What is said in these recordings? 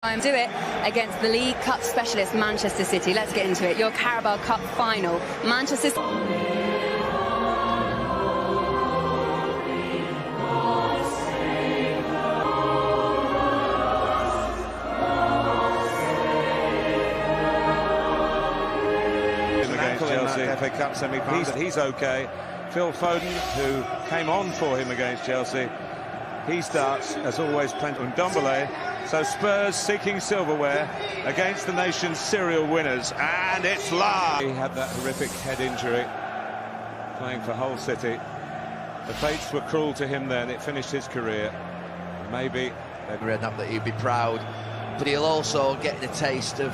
Do it against the League Cup specialist Manchester City. Let's get into it. Your Carabao Cup final. Manchester City. Against Chelsea, FA Cup semi-final. He's okay. Phil Foden, who came on for him against Chelsea, he starts as always. Ndombele. So Spurs seeking silverware against the nation's serial winners, and it's live. He had that horrific head injury playing for Hull City. The fates were cruel to him then. It finished his career. Maybe that he'd be proud, but he'll also get a taste of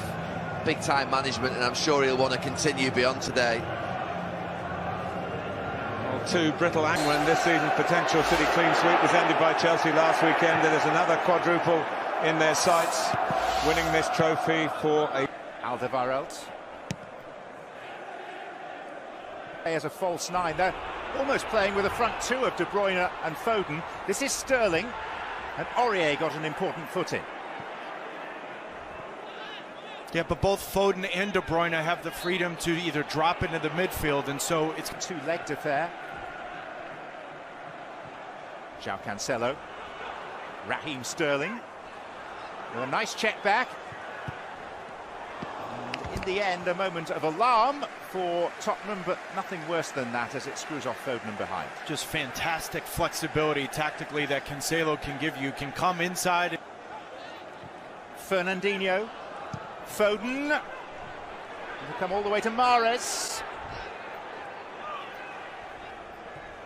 big-time management, and I'm sure he'll want to continue beyond today. Too brittle and when this season's potential City clean sweep was ended by Chelsea last weekend. There's another quadruple in their sights, winning this trophy for a Alderweireld. As a false nine, they're almost playing with a front two of De Bruyne and Foden. This is Sterling, and Aurier got an important footing. Yeah, but both Foden and De Bruyne have the freedom to either drop into the midfield, and so it's a two-legged affair. João Cancelo, Raheem Sterling, with a nice check back. And in the end, a moment of alarm for Tottenham, but nothing worse than that as it screws off Foden and behind. Just fantastic flexibility tactically that Cancelo can give you. Can come inside. Fernandinho, Foden, will come all the way to Mahrez.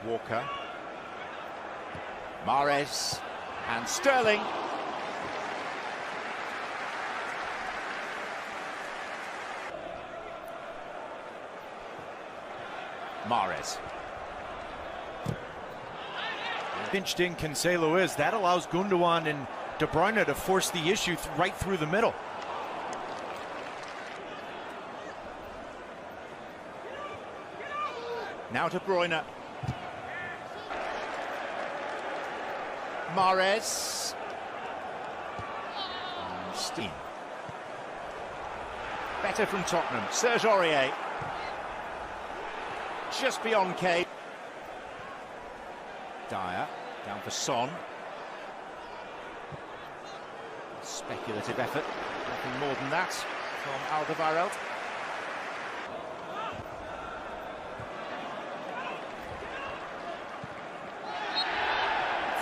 Walker, Mahrez, and Sterling. Mahrez. Pinched in Cancelo is. That allows Gundogan and De Bruyne to force the issue right through the middle. Now De Bruyne. Mahrez. And Steen. Better from Tottenham. Serge Aurier. Just beyond Kane. Dyer. Down for Son. Speculative effort. Nothing more than that from Alderweireld.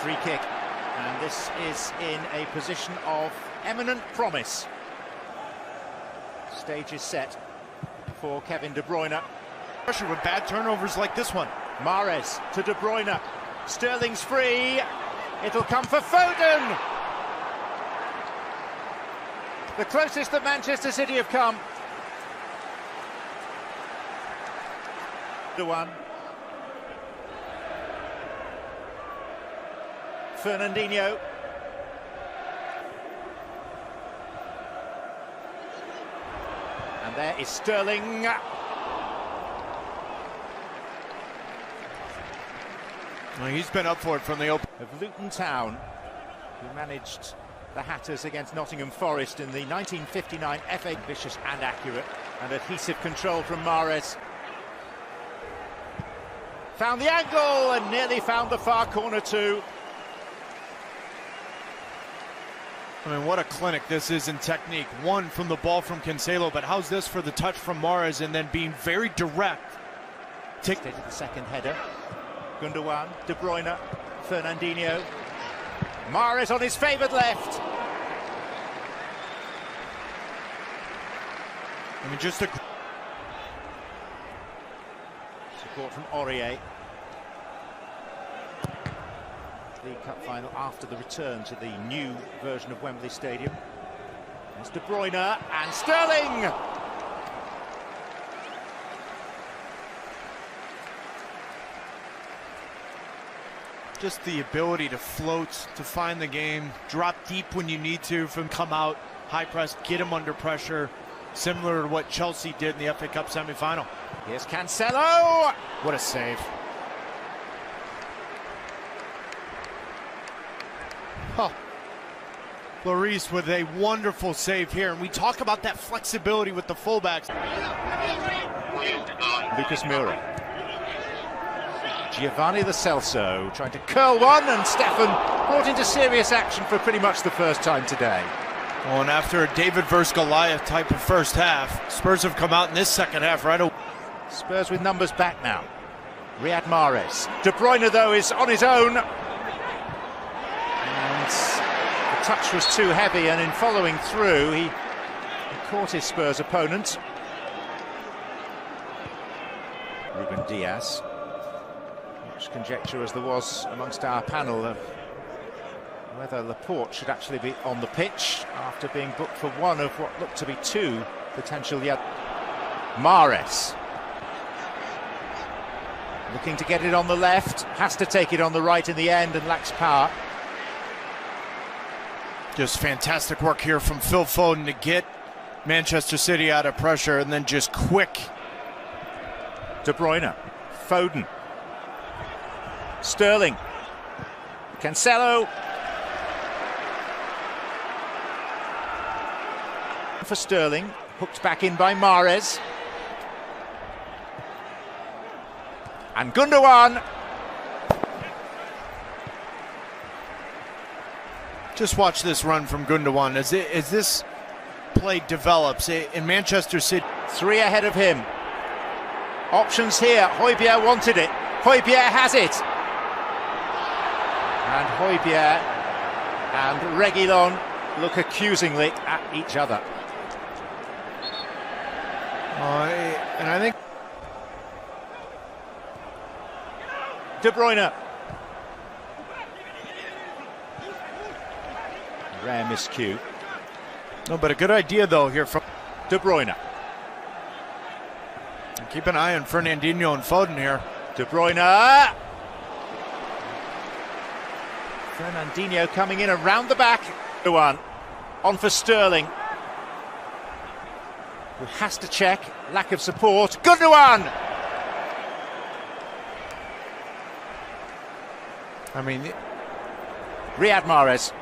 Free kick, and this is in a position of eminent promise. Stage is set for Kevin De Bruyne. Pressure with bad turnovers like this one. Mahrez to De Bruyne. Sterling's free. It'll come for Foden. The closest that Manchester City have come. The one. Fernandinho. And there is Sterling. Well, he's been up for it from the open. Of Luton Town, who managed the Hatters against Nottingham Forest in the 1959 FA. Vicious and accurate, and adhesive control from Mahrez. Found the angle and nearly found the far corner too. I mean, what a clinic this is in technique. One from the ball from Cancelo, but how's this for the touch from Mahrez and then being very direct? Take the second header. Gundogan, De Bruyne, Fernandinho. Mahrez on his favoured left. I mean, just a support from Aurier. League Cup final after the return to the new version of Wembley Stadium. It's De Bruyne and Sterling. Just the ability to float, to find the game, drop deep when you need to, from come out, high press, get him under pressure, similar to what Chelsea did in the FA Cup semi-final. Here's Cancelo. What a save. Huh. Lloris with a wonderful save here, and we talk about that flexibility with the fullbacks. Lucas Moura. Giovanni Lo Celso trying to curl one, and Stefan brought into serious action for pretty much the first time today. Oh, and after a David versus Goliath type of first half, Spurs have come out in this second half right away. Spurs with numbers back now. Riyad Mahrez. De Bruyne, though, is on his own. And the touch was too heavy, and in following through, he caught his Spurs opponent. Ruben Diaz. Much conjecture as there was amongst our panel of whether Laporte should actually be on the pitch after being booked for one of what looked to be two potential yet. Mahrez. Looking to get it on the left, has to take it on the right in the end and lacks power. Just fantastic work here from Phil Foden to get Manchester City out of pressure, and then just quick. De Bruyne, Foden, Sterling, Cancelo. For Sterling, hooked back in by Mahrez. And Gundogan. Just watch this run from Gundogan as this play develops in Manchester City. 3 ahead of him. Options here. Højbjerg wanted it. Højbjerg has it. And Højbjerg and Reguilon look accusingly at each other. And I think De Bruyne. Rare miscue. No, but a good idea though here from De Bruyne. Keep an eye on Fernandinho and Foden here. De Bruyne. Fernandinho coming in around the back. One on for Sterling, who has to check. Lack of support. Gundogan. I mean, Riyad Mahrez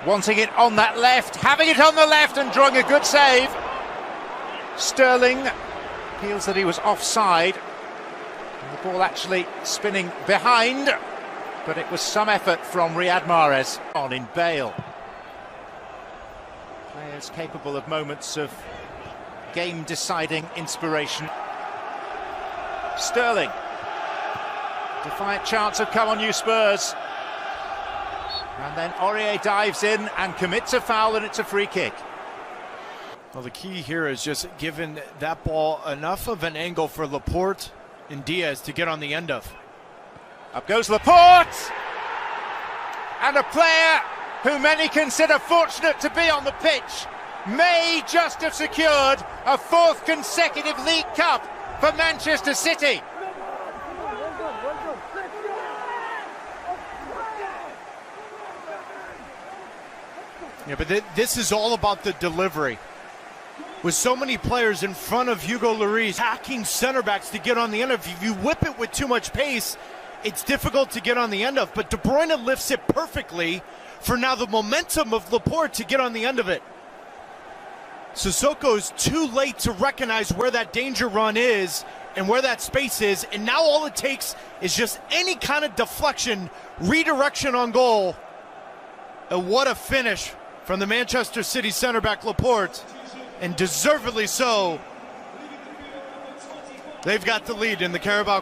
wanting it on that left, having it on the left and drawing a good save. Sterling feels that he was offside. And the ball actually spinning behind, but it was some effort from Riyad Mahrez on in Bale. Players capable of moments of game-deciding inspiration. Sterling. Defiant chance of come on you Spurs. And then Aurier dives in and commits a foul, and it's a free kick. Well, the key here is just giving that ball enough of an angle for Laporte and Diaz to get on the end of. Up goes Laporte! And a player who many consider fortunate to be on the pitch may just have secured a 4th consecutive League Cup for Manchester City. Yeah, but this is all about the delivery. With so many players in front of Hugo Lloris, hacking center backs to get on the end of. If you whip it with too much pace, it's difficult to get on the end of. But De Bruyne lifts it perfectly for now the momentum of Laporte to get on the end of it. Sissoko's too late to recognize where that danger run is and where that space is. And now all it takes is just any kind of deflection, redirection on goal. And what a finish from the Manchester City center back Laporte. And deservedly so. They've got the lead in the Carabao